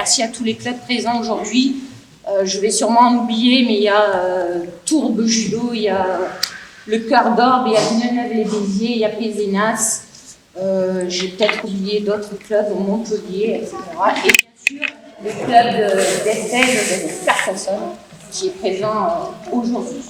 merci à tous les clubs présents aujourd'hui. Je vais sûrement en oublier, mais il y a Tourbe Judo, il y a le Cœur d'Orbe, il y a Villeneuve-les-Béziers, il y a Pézenas. J'ai peut-être oublié d'autres clubs, Montpellier, etc. Et bien sûr, le club d'Estelle de Carcassonne, qui est présent aujourd'hui.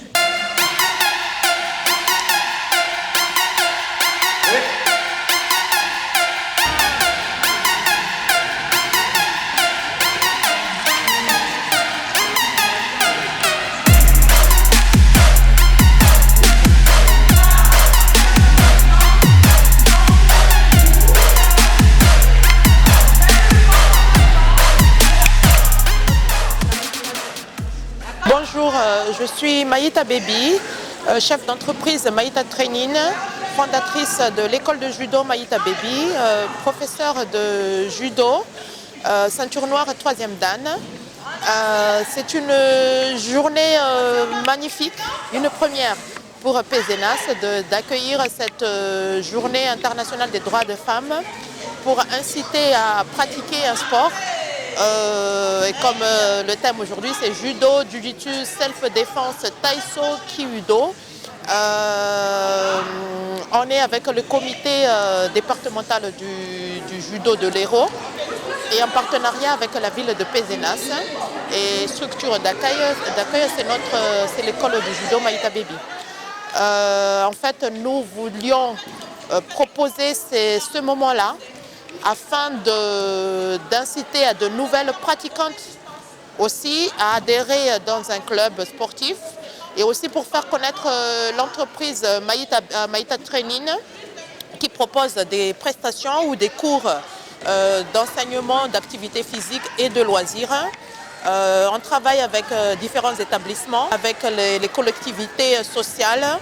Bonjour, je suis Maïta Baby, chef d'entreprise Maïta Training, fondatrice de l'école de judo Maïta Baby, professeure de judo, ceinture noire 3e dan. C'est une journée magnifique, une première pour Pézenas d'accueillir cette journée internationale des droits des femmes pour inciter à pratiquer un sport. Et comme le thème aujourd'hui c'est judo, jujitsu, self-défense, taïso, kyudo. On est avec le comité départemental du judo de l'Hérault et en partenariat avec la ville de Pézenas et structure d'accueil, c'est l'école de judo Maïta Baby. En fait, nous voulions proposer ce moment-là afin d'inciter à de nouvelles pratiquantes aussi à adhérer dans un club sportif et aussi pour faire connaître l'entreprise Maïta Training qui propose des prestations ou des cours d'enseignement d'activités physiques et de loisirs. On travaille avec différents établissements, avec les collectivités sociales,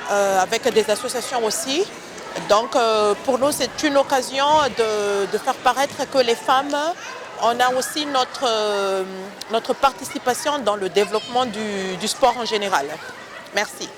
avec des associations aussi. Donc pour nous c'est une occasion de faire paraître que les femmes, on a aussi notre participation dans le développement du sport en général. Merci.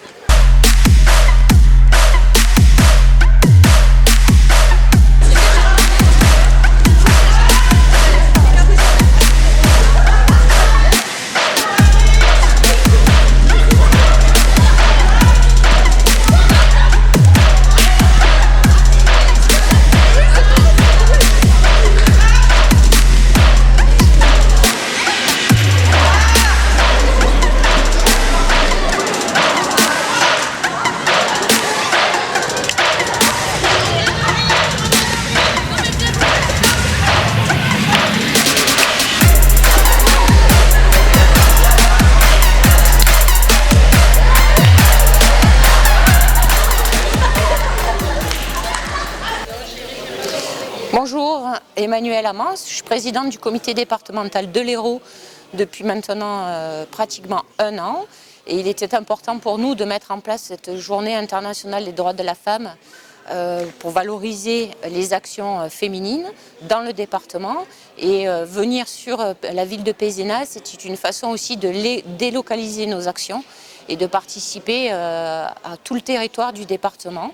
Bonjour, Emmanuelle Amans, je suis présidente du comité départemental de l'Hérault depuis maintenant pratiquement 1 an. Et il était important pour nous de mettre en place cette journée internationale des droits de la femme pour valoriser les actions féminines dans le département. Et venir sur la ville de Pézenas, c'est une façon aussi de délocaliser nos actions et de participer à tout le territoire du département.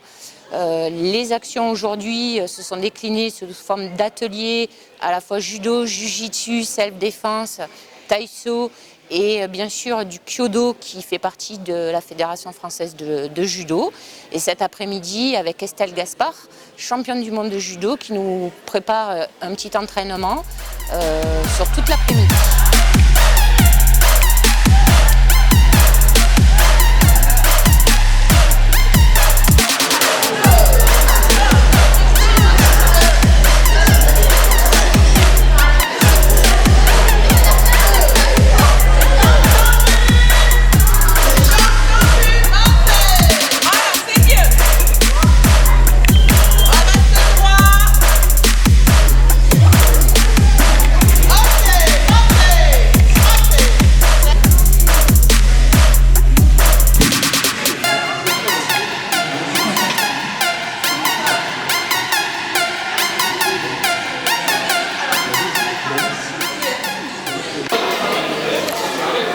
Les actions aujourd'hui se sont déclinées sous forme d'ateliers à la fois judo, jujitsu, self-défense, taïso et bien sûr du kyodo qui fait partie de la Fédération française de judo. Et cet après-midi avec Estelle Gaspard, championne du monde de judo, qui nous prépare un petit entraînement sur toute l'après-midi.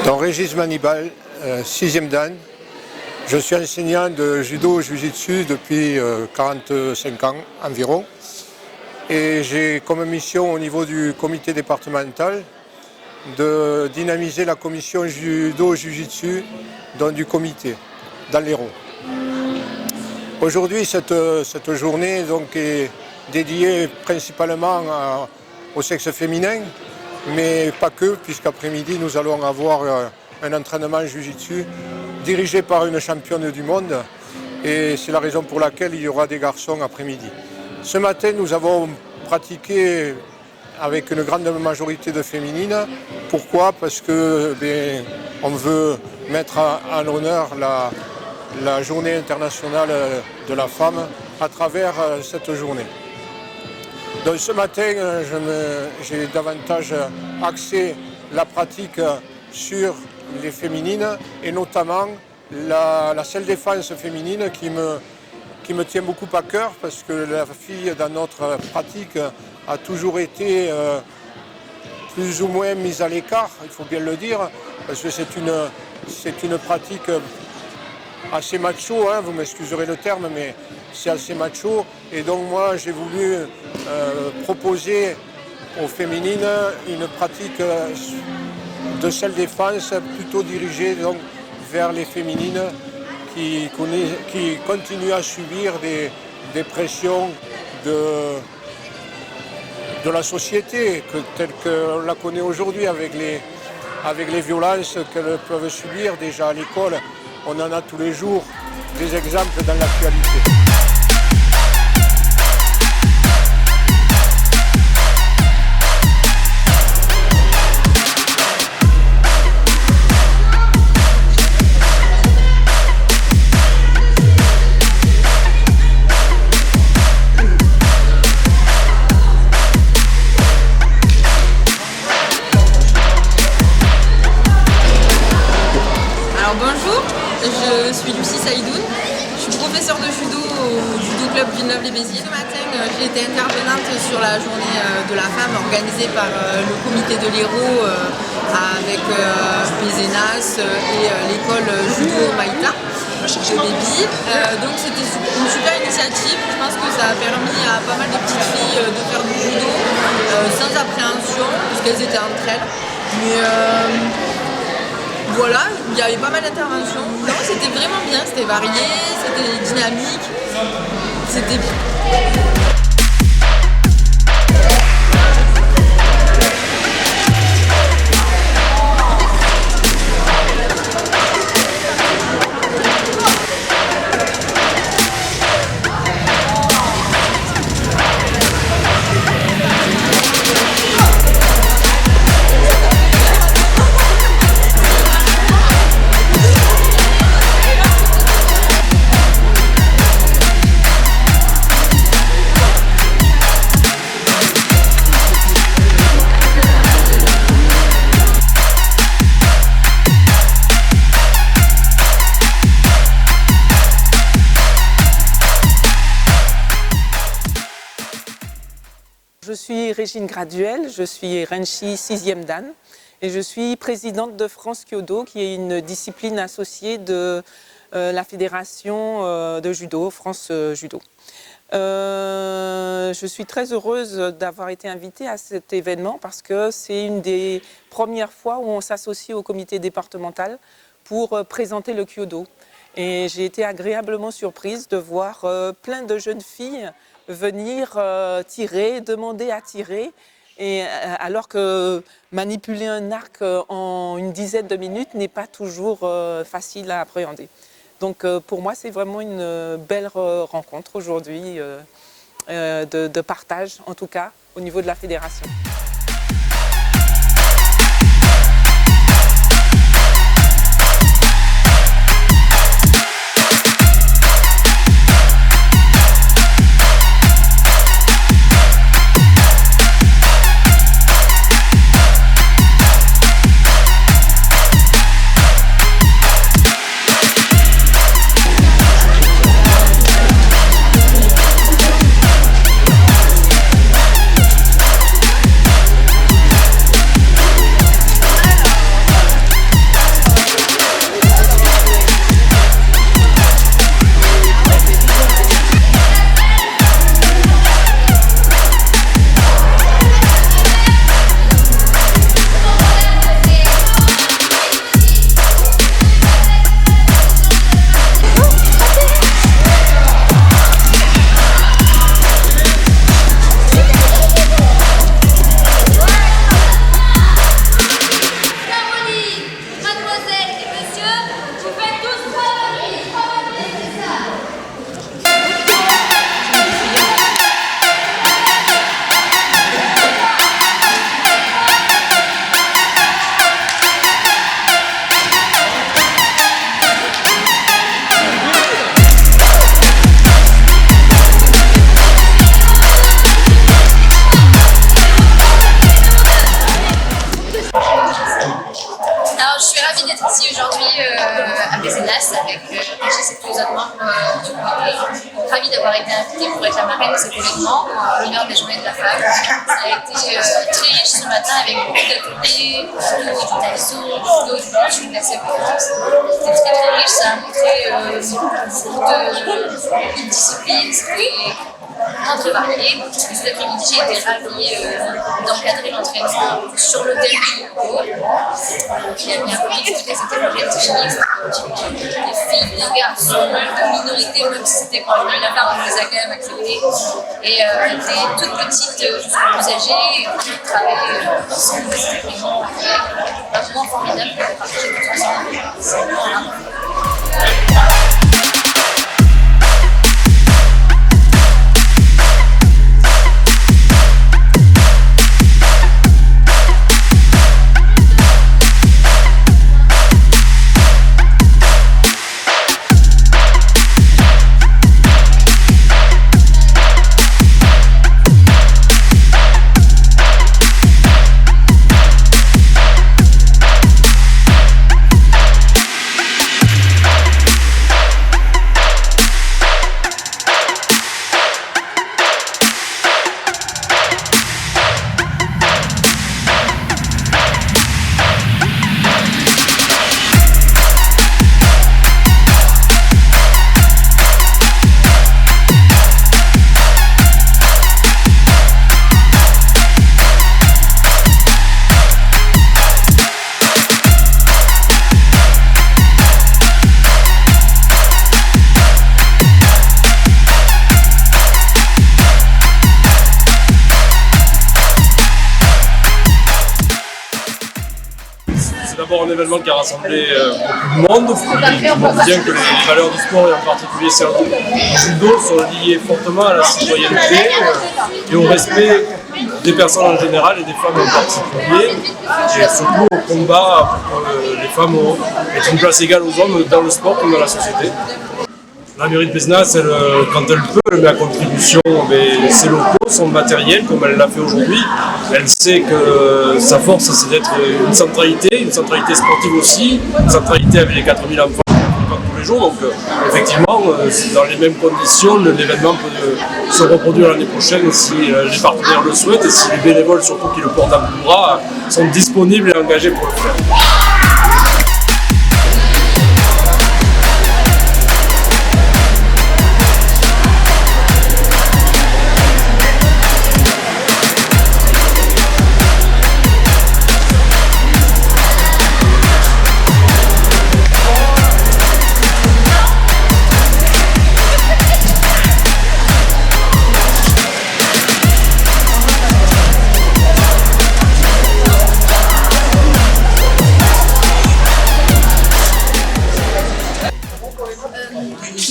Donc Régis Manibal, 6e dan. Je suis enseignant de judo jiu-jitsu depuis 45 ans environ. et j'ai comme mission au niveau du comité départemental de dynamiser la commission judo-jujitsu du comité dans l'Hérault. Aujourd'hui, cette journée donc, est dédiée principalement au sexe féminin, mais pas que, puisqu'après-midi nous allons avoir un entraînement jujitsu dirigé par une championne du monde, et c'est la raison pour laquelle il y aura des garçons après-midi. Ce matin, nous avons pratiqué avec une grande majorité de féminines. Pourquoi? Parce que on veut mettre en honneur la journée internationale de la femme à travers cette journée. Donc ce matin, j'ai davantage axé la pratique sur les féminines et notamment la self-défense féminine qui me tient beaucoup à cœur parce que la fille dans notre pratique a toujours été plus ou moins mise à l'écart, il faut bien le dire, parce que c'est une pratique assez macho, hein, vous m'excuserez le terme, mais c'est assez macho. Et donc moi j'ai voulu proposer aux féminines une pratique de self-défense plutôt dirigée donc, vers les féminines qui continuent à subir des pressions de la société telle qu'on la connaît aujourd'hui avec les violences qu'elles peuvent subir déjà à l'école. On en a tous les jours des exemples dans l'actualité. Bonjour, je suis Lucie Saïdoun, je suis professeure de judo au Judo Club Villeneuve-les-Béziers. Ce matin, j'ai été intervenante sur la journée de la femme organisée par le comité de l'Hérault avec Pézenas et l'école Judo Maïta de Bébi. Donc c'était une super initiative, je pense que ça a permis à pas mal de petites filles de faire du judo sans appréhension, parce qu'elles étaient entre elles. Mais voilà, il y avait pas mal d'interventions. Non, c'était vraiment bien, c'était varié, c'était dynamique, c'était bien. Je suis Régine Graduel, je suis Renchi 6e Dan et je suis présidente de France Kyodo, qui est une discipline associée de la fédération de judo, France Judo. Je suis très heureuse d'avoir été invitée à cet événement parce que c'est une des premières fois où on s'associe au comité départemental pour présenter le Kyodo. Et j'ai été agréablement surprise de voir plein de jeunes filles venir tirer, demander à tirer, et alors que manipuler un arc en une dizaine de minutes n'est pas toujours facile à appréhender. Donc pour moi c'est vraiment une belle rencontre aujourd'hui de partage, en tout cas au niveau de la fédération. Régis avec Régis et tous les autres membres du comité. Ravie d'avoir été invitée pour être la marraine de cet événement, l'honneur des Journées de la Femme. Ça a été très riche ce matin avec beaucoup d'ateliers, du taïso, du judo, du planche, de l'acceptance. C'était très très riche, ça a montré beaucoup de disciplines. Vraiment très varié. Cet après-midi, j'ai été ravie d'encadrer l'entraînement sur le terrain du judo. Qui a bien pris, c'était projet technique. Des filles, des garçons, de minorité, même si c'était quand même la femme, on les a quand même acceptés. Et des toutes petites jusqu'aux plus âgées, qui travaillent ensemble. C'était vraiment un moment formidable de partager tout ensemble. Voilà. C'est d'abord un événement qui a rassemblé beaucoup de monde. On voit bien que les valeurs du sport et en particulier celles du judo sont liées fortement à la citoyenneté et au respect des personnes en général et des femmes en particulier, et surtout au combat pour que les femmes aient une place égale aux hommes dans le sport comme dans la société. La mairie de Pézenas, quand elle peut, elle met à contribution ses locaux, son matériel, comme elle l'a fait aujourd'hui. Elle sait que sa force, c'est d'être une centralité sportive aussi, une centralité avec les 4000 enfants tous les jours. Donc effectivement, dans les mêmes conditions, l'événement peut se reproduire l'année prochaine si les partenaires le souhaitent et si les bénévoles, surtout qui le portent à bout de bras, sont disponibles et engagés pour le faire.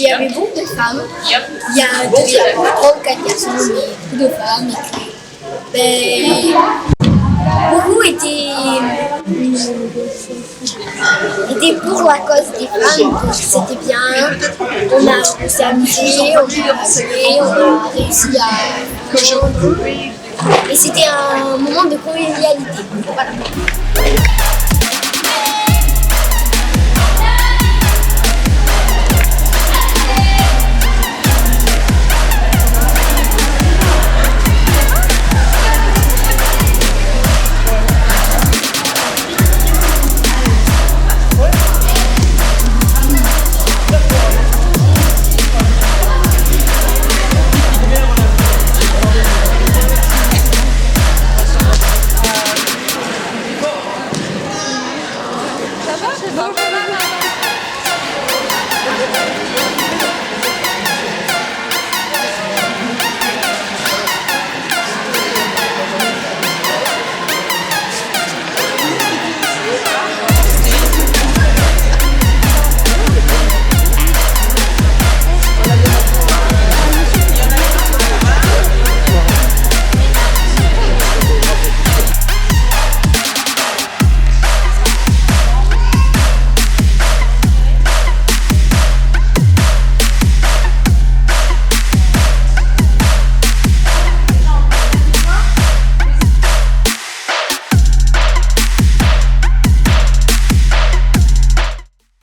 Il y avait beaucoup de femmes. Il y a 3 ou 4 garçons, mais beaucoup de femmes. Beaucoup étaient pour la cause des femmes, donc c'était bien. On s'est amusé, on a joué, on a réussi à jouer. Et c'était un moment de convivialité. Voilà.